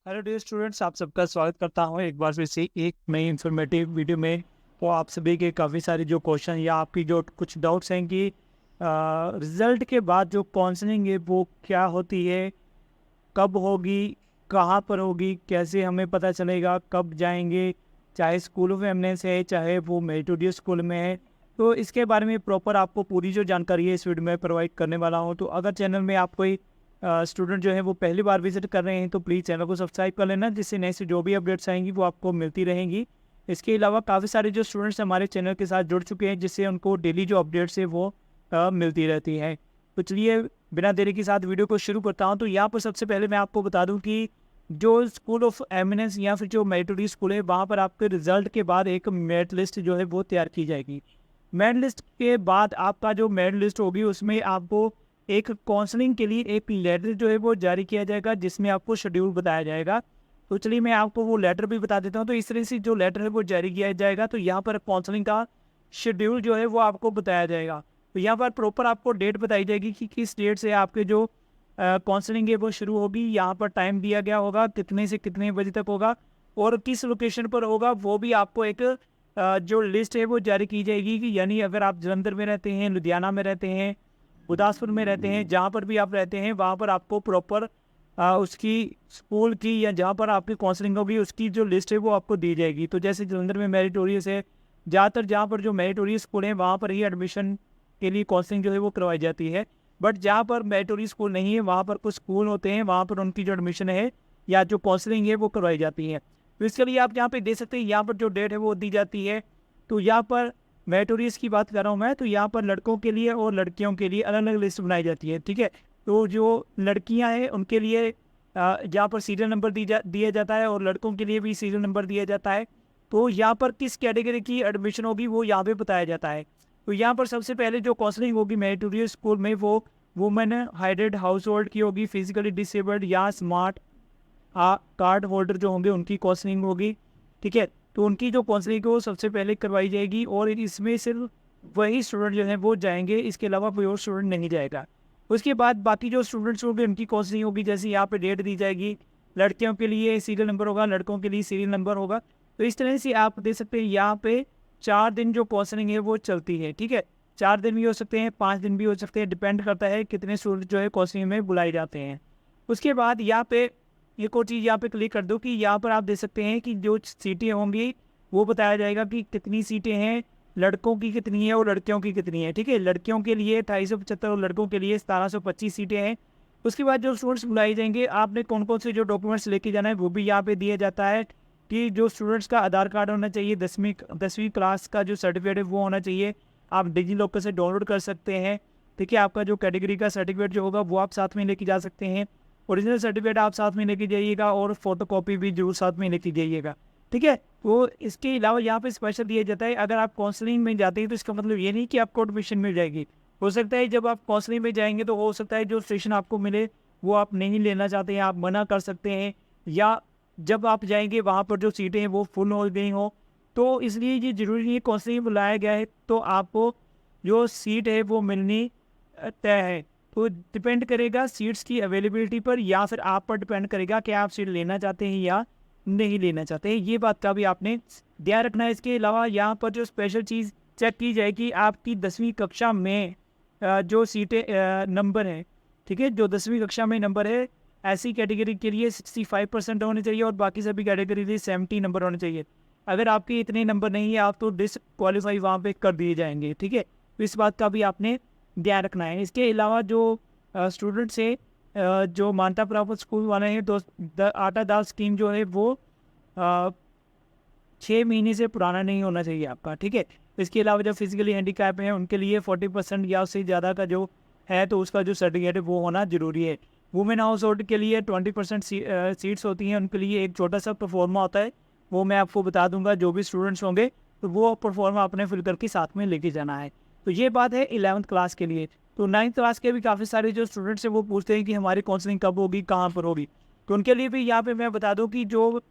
Hello dear students, आप सबका स्वागत करता हूं एक बार फिर से एक नई इन्फॉर्मेटिव वीडियो में। तो आप सभी के काफ़ी सारे जो क्वेश्चन या आपकी जो कुछ डाउट्स हैं कि रिज़ल्ट के बाद जो काउंसलिंग है वो क्या होती है, कब होगी, कहाँ पर होगी, कैसे हमें पता चलेगा, कब जाएंगे, चाहे स्कूल ऑफ एमनेस है चाहे वो मेरिटोरियस स्कूल में है। तो इसके बारे में प्रॉपर आपको पूरी जो जानकारी है इस वीडियो में प्रोवाइड करने वाला हूँ। तो अगर चैनल में आप कोई स्टूडेंट जो है वो पहली बार विजिट कर रहे हैं तो प्लीज़ चैनल को सब्सक्राइब कर लेना, जिससे नई से जो भी अपडेट्स आएंगी वो आपको मिलती रहेंगी। इसके अलावा काफ़ी सारे जो स्टूडेंट्स हमारे चैनल के साथ जुड़ चुके हैं, जिससे उनको डेली जो अपडेट्स है वो मिलती रहती हैं। तो चलिए बिना देरी के साथ वीडियो को शुरू करता हूँ। तो यहाँ पर सबसे पहले मैं आपको बता दूँ कि जो स्कूल ऑफ एमिनेंस या फिर जो मेरिटोरियस स्कूल है वहाँ पर आपके रिजल्ट के बाद एक मेरिट लिस्ट जो है वो तैयार की जाएगी। मेरिट लिस्ट के बाद आपका जो मेरिट लिस्ट होगी उसमें आपको एक काउंसलिंग के लिए एक लेटर जो है वो जारी किया जाएगा, जिसमें आपको शेड्यूल बताया जाएगा। तो चलिए मैं आपको वो लेटर भी बता देता हूँ। तो इस तरह से जो लेटर है वो जारी किया जाएगा, तो यहाँ पर काउंसलिंग का शेड्यूल जो है वो आपको बताया जाएगा। तो यहाँ पर प्रॉपर आपको डेट बताई जाएगी कि किस डेट से आपके जो काउंसलिंग है वो शुरू होगी। यहाँ पर टाइम दिया गया होगा कितने से कितने बजे तक होगा और किस लोकेशन पर होगा, वो भी आपको एक जो लिस्ट है वो जारी की जाएगी। कि यानी अगर आप जलंधर में रहते हैं, लुधियाना में रहते हैं, गुरदासपुर में रहते हैं, जहाँ पर भी आप रहते हैं वहाँ पर आपको प्रॉपर उसकी स्कूल की या जहाँ पर आपकी काउंसलिंग होगी उसकी जो लिस्ट है वो आपको दी जाएगी। तो जैसे जलंधर में मेरिटोरियस है, ज़्यादातर जहाँ पर जो मेरिटोरियस स्कूल हैं वहाँ पर ही एडमिशन के लिए काउंसलिंग जो है वो करवाई जाती है। बट जहाँ पर मेरिटोरियस स्कूल नहीं है वहाँ पर कुछ स्कूल होते हैं, वहाँ पर उनकी जो एडमिशन है या जो काउंसलिंग है वो करवाई जाती है। तो इसके लिए आप यहाँ पे दे सकते हैं, यहाँ पर जो डेट है वो दी जाती है। तो यहाँ पर मेरिटोरियस की बात कर रहा हूँ मैं, तो यहाँ पर लड़कों के लिए और लड़कियों के लिए अलग अलग लिस्ट बनाई जाती है। ठीक है, तो जो लड़कियाँ हैं उनके लिए यहाँ पर सीरियल नंबर दिया जाता है और लड़कों के लिए भी सीरियल नंबर दिया जाता है। तो यहाँ पर किस कैटेगरी की एडमिशन होगी वो यहाँ पे बताया जाता है। तो यहाँ पर सबसे पहले जो काउंसलिंग होगी मेरिटोरियस स्कूल में वो वुमेन हाइडेड हाउस होल्ड की होगी, फिजिकली डिसेबल्ड या स्मार्ट कार्ड होल्डर जो होंगे उनकी काउंसलिंग होगी। ठीक है, तो उनकी जो काउंसलिंग है वो सबसे पहले करवाई जाएगी और इसमें सिर्फ वही स्टूडेंट जो है वो जाएंगे, इसके अलावा कोई और स्टूडेंट नहीं जाएगा। उसके बाद बाकी जो स्टूडेंट्स होंगे उनकी काउंसलिंग होगी, जैसे यहाँ पे डेट दी जाएगी। लड़कियों के लिए सीरियल नंबर होगा, लड़कों के लिए सीरियल नंबर होगा। तो इस तरह से आप देख सकते हैं यहाँ पे 4 दिन जो काउंसलिंग है वो चलती है। ठीक है, 4 दिन भी हो सकते हैं, 5 दिन भी हो सकते हैं, डिपेंड करता है कितने स्टूडेंट जो है काउंसलिंग में बुलाए जाते हैं। उसके बाद यहाँ पे एक और चीज़ यहाँ पे क्लिक कर दो कि यहाँ पर आप देख सकते हैं कि जो सीटें होंगी वो बताया जाएगा कि कितनी सीटें हैं, लड़कों की कितनी है और लड़कियों की कितनी है। ठीक है, लड़कियों के लिए 2875 और लड़कों के लिए 1725 सीटें हैं। उसके बाद जो स्टूडेंट्स बुलाए जाएंगे, आपने कौन कौन से जो डॉक्यूमेंट्स लेके जाना है वो भी यहाँ पे दिया जाता है। कि जो स्टूडेंट्स का आधार कार्ड होना चाहिए, 10वीं क्लास का जो सर्टिफिकेट है वो होना चाहिए, आप डिजी लॉकर से डाउनलोड कर सकते हैं। ठीक है, आपका जो कैटेगरी का सर्टिफिकेट जो होगा वो आप साथ में लेके जा सकते हैं। ओरिजिनल सर्टिफिकेट आप साथ में लेके जाइएगा और फोटोकॉपी भी जरूर साथ में लेके जाइएगा। ठीक है, वो इसके अलावा यहाँ पे स्पेशल दिया जाता है, अगर आप काउंसलिंग में जाते हैं तो इसका मतलब ये नहीं कि आपको एडमिशन मिल जाएगी। हो सकता है जब आप काउंसलिंग में जाएंगे तो हो सकता है जो स्टेशन आपको मिले वो आप नहीं लेना चाहते हैं, आप मना कर सकते हैं। या जब आप जाएंगे वहाँ पर जो सीटें हैं वो फुल हो गई हो, तो इसलिए ये ज़रूरी नहीं है काउंसलिंग में बुलाया गया है तो आपको जो सीट है वो मिलनी तय है। तो डिपेंड करेगा सीट्स की अवेलेबिलिटी पर या फिर आप पर डिपेंड करेगा कि आप सीट लेना चाहते हैं या नहीं लेना चाहते हैं। ये बात का भी आपने ध्यान रखना है। इसके अलावा यहाँ पर जो स्पेशल चीज़ चेक की जाएगी आपकी 10वीं कक्षा में जो सीटें नंबर हैं। ठीक है, जो 10वीं कक्षा में नंबर है ऐसी कैटेगरी के लिए 65% होने चाहिए और बाकी सभी कैटेगरी के लिए 70 नंबर होने चाहिए। अगर आपके इतने नंबर नहीं है आप तो डिसक्वालीफाई वहाँ पे कर दिए जाएंगे। ठीक है, तो इस बात का भी आपने ध्यान रखना है। इसके अलावा जो स्टूडेंट्स है जो मान्यता प्राप्त स्कूल वाले हैं, तो आटा दाल स्कीम जो है वो 6 महीने से पुराना नहीं होना चाहिए आपका। ठीक है, इसके अलावा जो फिजिकली हैंडीकैप हैं उनके लिए 40% या उससे ज़्यादा का जो है तो उसका जो सर्टिफिकेट है वो होना ज़रूरी है। वुमेन हाउस होल्ड के लिए 20% सीट्स होती हैं, उनके लिए एक छोटा सा परफॉर्मा होता है, वो मैं आपको बता दूंगा। जो भी स्टूडेंट्स होंगे तो वो परफॉर्मा अपने फिल करके साथ में लेके जाना है। तो ये बात है 11th क्लास के लिए। तो 9th क्लास के भी काफ़ी सारे जो स्टूडेंट्स हैं वो पूछते हैं कि हमारी काउंसलिंग कब होगी, कहाँ पर होगी। तो उनके लिए भी यहाँ पे मैं बता दूँ कि जो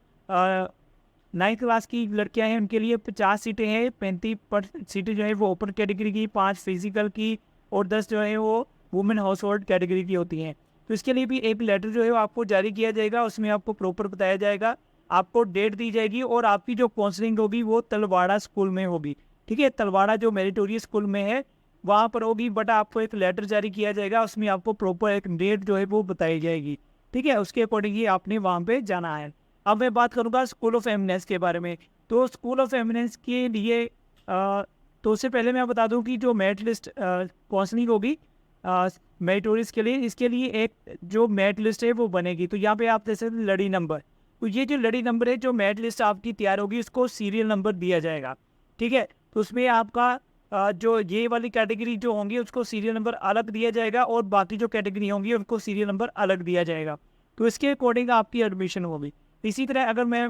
9th क्लास की लड़कियां हैं उनके लिए 50 सीटें हैं, 35 सीटें जो है वो ओपन कैटेगरी की, 5 फिजिकल की और 10 जो है वो वुमेन हाउस होल्ड कैटेगरी की होती हैं। तो इसके लिए भी एक लेटर जो है वो आपको जारी किया जाएगा, उसमें आपको प्रॉपर बताया जाएगा, आपको डेट दी जाएगी और आपकी जो काउंसलिंग होगी वो तलवाड़ा स्कूल में होगी। ठीक है, तलवाड़ा जो मेरिटोरियस स्कूल में है वहाँ पर होगी, बट आपको एक लेटर जारी किया जाएगा, उसमें आपको प्रॉपर एक डेट जो है वो बताई जाएगी। ठीक है, उसके अकॉर्डिंग ही आपने वहाँ पे जाना है। अब मैं बात करूँगा स्कूल ऑफ एमिनेंस के बारे में। तो स्कूल ऑफ एमिनेंस के लिए तो उससे पहले मैं बता दूं कि जो मेरिट लिस्ट काउंसलिंग होगी मेरिटोरियस के लिए, इसके लिए एक जो मेरिट लिस्ट है वो बनेगी। तो यहाँ पे आप देख सकते हैं लड़ी नंबर। तो ये जो लड़ी नंबर है, जो मेरिट लिस्ट आपकी तैयार होगी, इसको सीरियल नंबर दिया जाएगा। ठीक है, तो उसमें आपका जो ये वाली कैटेगरी जो होंगी उसको सीरियल नंबर अलग दिया जाएगा और बाकी जो कैटेगरी होंगी उनको सीरियल नंबर अलग दिया जाएगा। तो इसके अकॉर्डिंग आपकी एडमिशन होगी। इसी तरह अगर मैं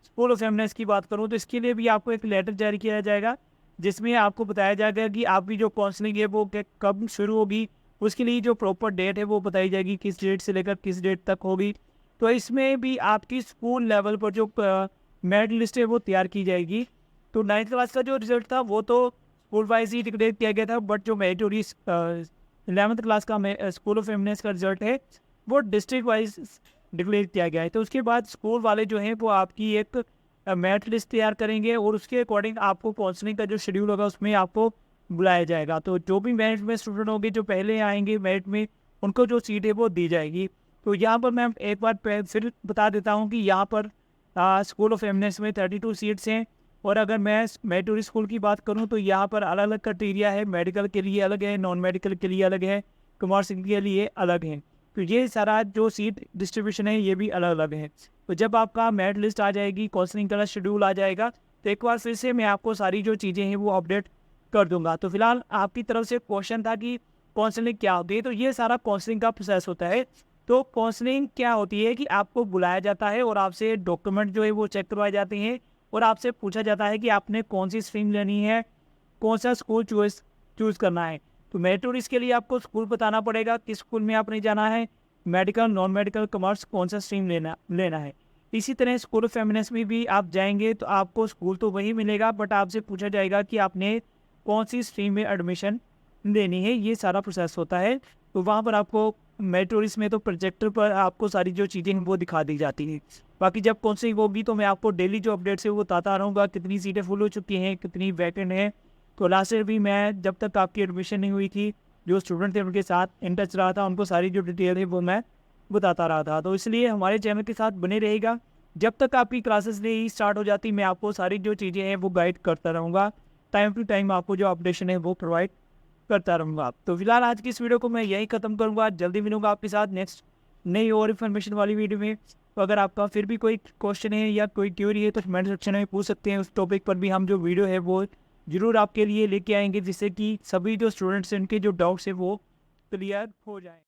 स्कूल ऑफ एमिनेंस की बात करूं तो इसके लिए भी आपको एक लेटर जारी किया जाएगा, जिसमें आपको बताया जाएगा कि आपकी जो काउंसलिंग है वो कब शुरू होगी, उसके लिए जो प्रॉपर डेट है वो बताई जाएगी, किस डेट से लेकर किस डेट तक होगी। तो इसमें भी आपकी स्कूल लेवल पर जो मेरिट लिस्ट है वो तैयार की जाएगी। तो 9th क्लास का जो रिजल्ट था वो तो स्कूल वाइज ही डिक्लेयर किया गया था, बट जो मेरिटोरियस 11th क्लास का स्कूल ऑफ एमिनेंस का रिजल्ट है वो डिस्ट्रिक्ट वाइज डिक्लेयर किया गया है। तो उसके बाद स्कूल वाले जो हैं वो आपकी एक मेरिट लिस्ट तैयार करेंगे और उसके अकॉर्डिंग आपको काउंसलिंग का जो शेड्यूल होगा उसमें आपको बुलाया जाएगा। तो जो भी मेरिट में स्टूडेंट होंगे, जो पहले आएंगे मेरिट में, उनको जो सीट है वो दी जाएगी। तो यहाँ पर मैं एक बार फिर बता देता हूँ कि यहाँ पर स्कूल ऑफ एमिनेंस में 32 सीट्स हैं। और अगर मैं मेरिटोरियस स्कूल की बात करूँ तो यहाँ पर अलग अलग क्राइटेरिया है, मेडिकल के लिए अलग है, नॉन मेडिकल के लिए अलग है, कॉमर्स के लिए अलग है। तो ये सारा जो सीट डिस्ट्रीब्यूशन है ये भी अलग अलग है। तो जब आपका मेरिट लिस्ट आ जाएगी, काउंसलिंग का शेड्यूल आ जाएगा, तो एक बार फिर से मैं आपको सारी जो चीज़ें हैं वो अपडेट कर दूंगा। तो फिलहाल आपकी तरफ से क्वेश्चन था कि काउंसलिंग क्या होती है, तो ये सारा काउंसलिंग का प्रोसेस होता है। तो काउंसलिंग क्या होती है कि आपको बुलाया जाता है और आपसे डॉक्यूमेंट जो है वो चेक करवाए जाते हैं और आपसे पूछा जाता है कि आपने कौन सी स्ट्रीम लेनी है, कौन सा स्कूल चूज़ करना है। तो मेरिटोरियस के लिए आपको स्कूल बताना पड़ेगा, किस स्कूल में आपने जाना है, मेडिकल, नॉन मेडिकल, कॉमर्स, कौन सा स्ट्रीम लेना है। इसी तरह स्कूल ऑफ फेमिनिस्ट में भी आप जाएंगे तो आपको स्कूल तो वही मिलेगा, बट आपसे पूछा जाएगा कि आपने कौन सी स्ट्रीम में एडमिशन लेनी है। ये सारा प्रोसेस होता है। तो वहाँ पर आपको मेरिटोरियस में तो प्रोजेक्टर पर आपको सारी जो चीज़ें हैं वो दिखा दी जाती हैं। बाकी जब काउंसलिंग होगी तो मैं आपको डेली जो अपडेट्स है वो बताता रहूँगा, कितनी सीटें फुल हो चुकी हैं, कितनी वैकेंट हैं। तो लास्ट ईयर भी मैं जब तक आपकी एडमिशन नहीं हुई थी, जो स्टूडेंट थे उनके साथ इन टच रहा था, उनको सारी जो डिटेल है वो मैं बताता रहा था। तो इसलिए हमारे चैनल के साथ बने रहेगा। जब तक आपकी क्लासेस नहीं स्टार्ट हो जाती, मैं आपको सारी जो चीज़ें हैं वो गाइड करता रहूँगा। टाइम टू टाइम आपको जो अपडेशन है वो प्रोवाइड करता रहूँगा। तो फिलहाल आज की इस वीडियो को मैं यहीं ख़त्म करूँगा। जल्दी मिलूँगा आपके साथ नेक्स्ट नई और इन्फॉर्मेशन वाली वीडियो में। तो अगर आपका फिर भी कोई क्वेश्चन है या कोई क्वेरी है तो कमेंट सेक्शन में पूछ सकते हैं। उस टॉपिक पर भी हम जो वीडियो है वो ज़रूर आपके लिए लेके आएंगे, जिससे कि सभी जो स्टूडेंट्स हैं उनके जो डाउट्स हैं वो क्लियर हो जाएँ।